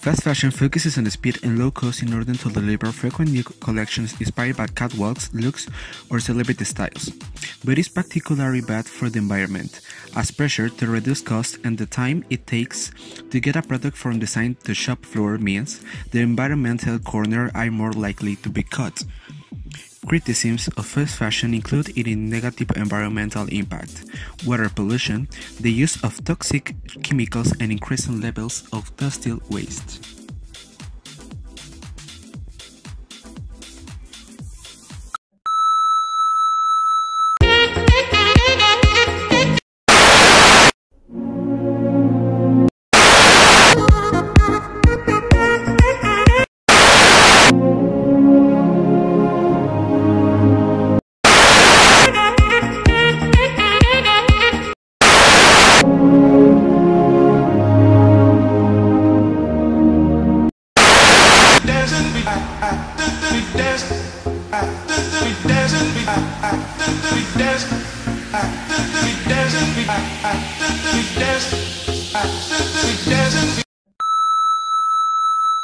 Fast fashion focuses on speed and low cost in order to deliver frequent new collections inspired by catwalks, looks, or celebrity styles. But it's particularly bad for the environment, as pressure to reduce cost and the time it takes to get a product from design to shop floor means the environmental corner are more likely to be cut. Criticisms of fast fashion include its negative environmental impact, water pollution, the use of toxic chemicals, and increasing levels of textile waste.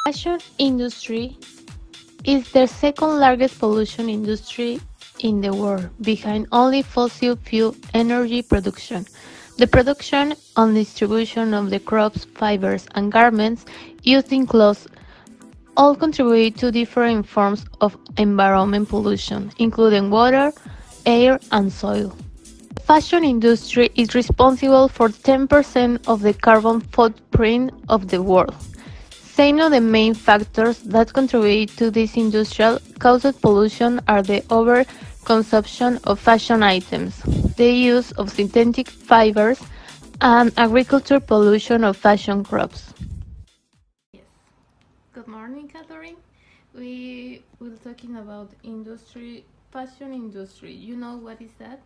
Fashion industry is the second largest pollution industry in the world, behind only fossil fuel energy production. The production and distribution of the crops, fibers, and garments used in clothes all contribute to different forms of environment pollution, including water, air, and soil. The fashion industry is responsible for 10% of the carbon footprint of the world. Some of the main factors that contribute to this industrial caused pollution are the overconsumption of fashion items, the use of synthetic fibers, and agriculture pollution of fashion crops. Yes. Good morning, Catherine. We will talking about fashion industry. You know what is that?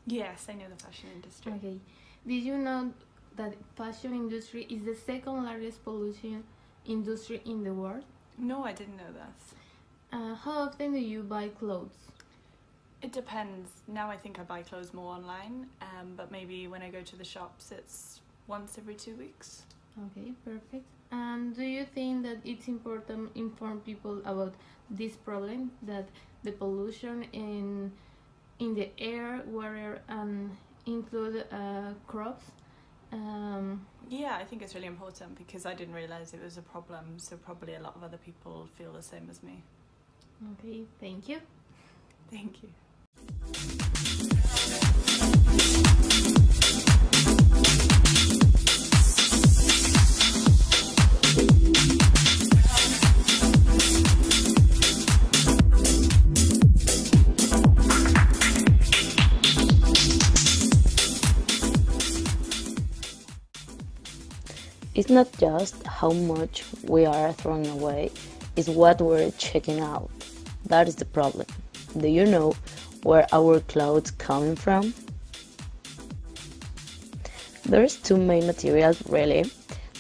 Yes, I know the fashion industry. Okay. Did you know that fashion industry is the second largest pollution industry in the world? No, I didn't know that. How often do you buy clothes? It depends. Now I think I buy clothes more online, but maybe when I go to the shops it's once every 2 weeks. Okay, perfect. And do you think that it's important to inform people about this problem, that the pollution in the air, water, and include crops? Yeah, I think it's really important because I didn't realize it was a problem, so probably a lot of other people feel the same as me. Okay, thank you. Thank you. It's not just how much we are throwing away, it's what we're checking out. That is the problem. Do you know where our clothes coming from? There's two main materials really.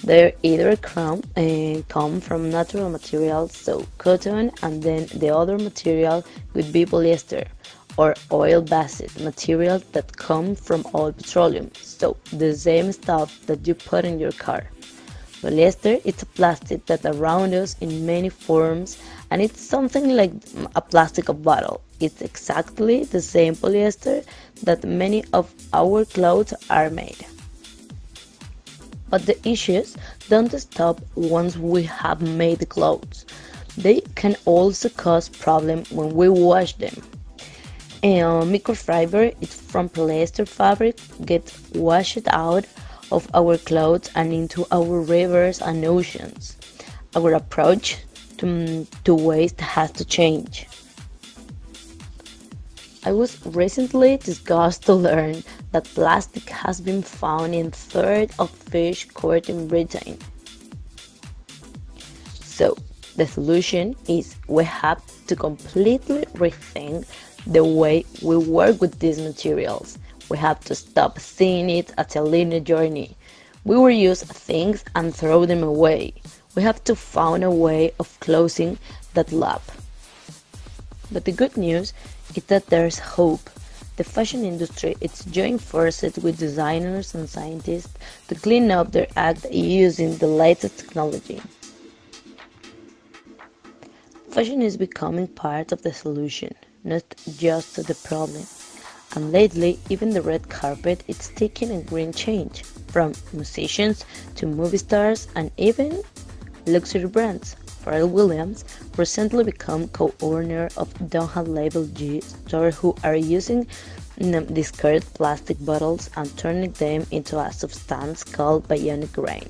They either come from natural materials, so cotton, and then the other material would be polyester, or oil-based materials that come from oil petroleum, so the same stuff that you put in your car. Polyester is a plastic that around us in many forms, and it's something like a plastic bottle. It's exactly the same polyester that many of our clothes are made. But the issues don't stop once we have made the clothes. They can also cause problems when we wash them. Microfiber is from polyester fabric gets washed out of our clothes and into our rivers and oceans. Our approach to waste has to change. I was recently disgusted to learn that plastic has been found in a third of fish caught in Britain. So, the solution is we have to completely rethink the way we work with these materials. We have to stop seeing it as a linear journey. We will use things and throw them away. We have to find a way of closing that loop. But the good news is that there's hope. The fashion industry is joining forces with designers and scientists to clean up their act using the latest technology. Fashion is becoming part of the solution, not just the problem. And lately, even the red carpet is taking a green change, from musicians to movie stars and even luxury brands. Pharrell Williams recently became co-owner of Donha Label G store who are using discarded plastic bottles and turning them into a substance called bionic grain.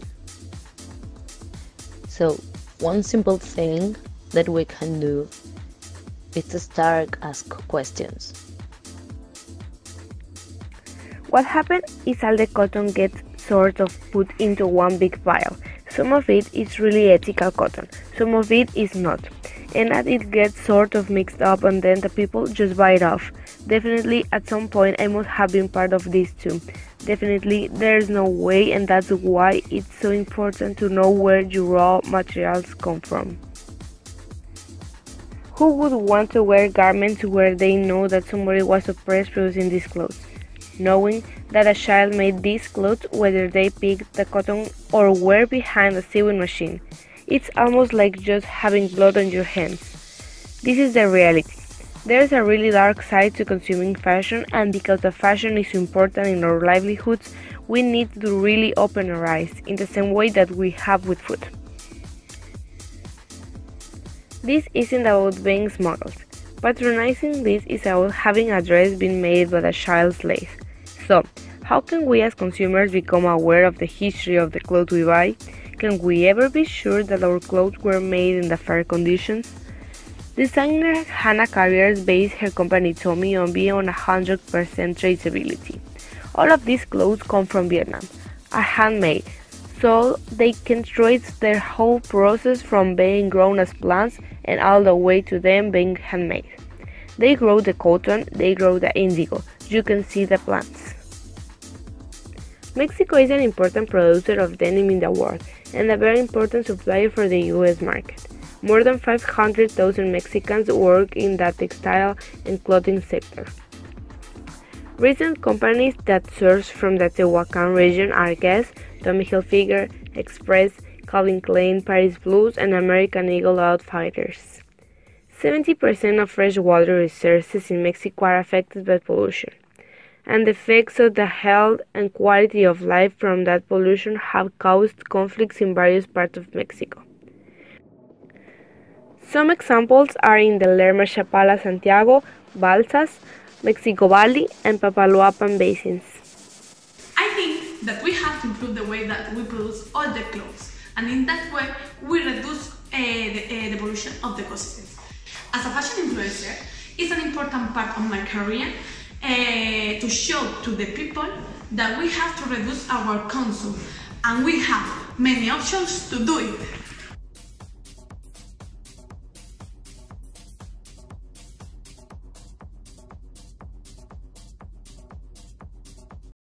So, one simple thing that we can do is to start ask questions. What happens is all the cotton gets sort of put into one big pile. Some of it is really ethical cotton, some of it is not. And as it gets sort of mixed up and then the people just buy it off. Definitely at some point I must have been part of this too. Definitely there's no way, and that's why it's so important to know where your raw materials come from. Who would want to wear garments where they know that somebody was oppressed producing these clothes? Knowing that a child made these clothes whether they picked the cotton or were behind a sewing machine. It's almost like just having blood on your hands. This is the reality. There's a really dark side to consuming fashion, and because the fashion is important in our livelihoods, we need to really open our eyes in the same way that we have with food. This isn't about being smuggled. Patronizing this is about having a dress being made by a child slave. So, how can we as consumers become aware of the history of the clothes we buy? Can we ever be sure that our clothes were made in the fair conditions? Designer Hannah Carrier based her company Tommy on being on 100% traceability. All of these clothes come from Vietnam, are handmade, so they can trace their whole process from being grown as plants and all the way to them being handmade. They grow the cotton, they grow the indigo, you can see the plants. Mexico is an important producer of denim in the world and a very important supplier for the US market. More than 500,000 Mexicans work in the textile and clothing sector. Recent companies that source from the Tehuacan region are Guess, Tommy Hilfiger, Express, Calvin Klein, Paris Blues, and American Eagle Outfitters. 70% of freshwater resources in Mexico are affected by pollution, and the effects of the health and quality of life from that pollution have caused conflicts in various parts of Mexico. Some examples are in the Lerma Chapala Santiago, Balsas, Mexico Valley, and Papaloapan basins. I think that we have to improve the way that we produce all the clothes, and in that way we reduce the pollution of the ecosystems. As a fashion influencer, it's an important part of my career to show to the people that we have to reduce our consumption, and we have many options to do it.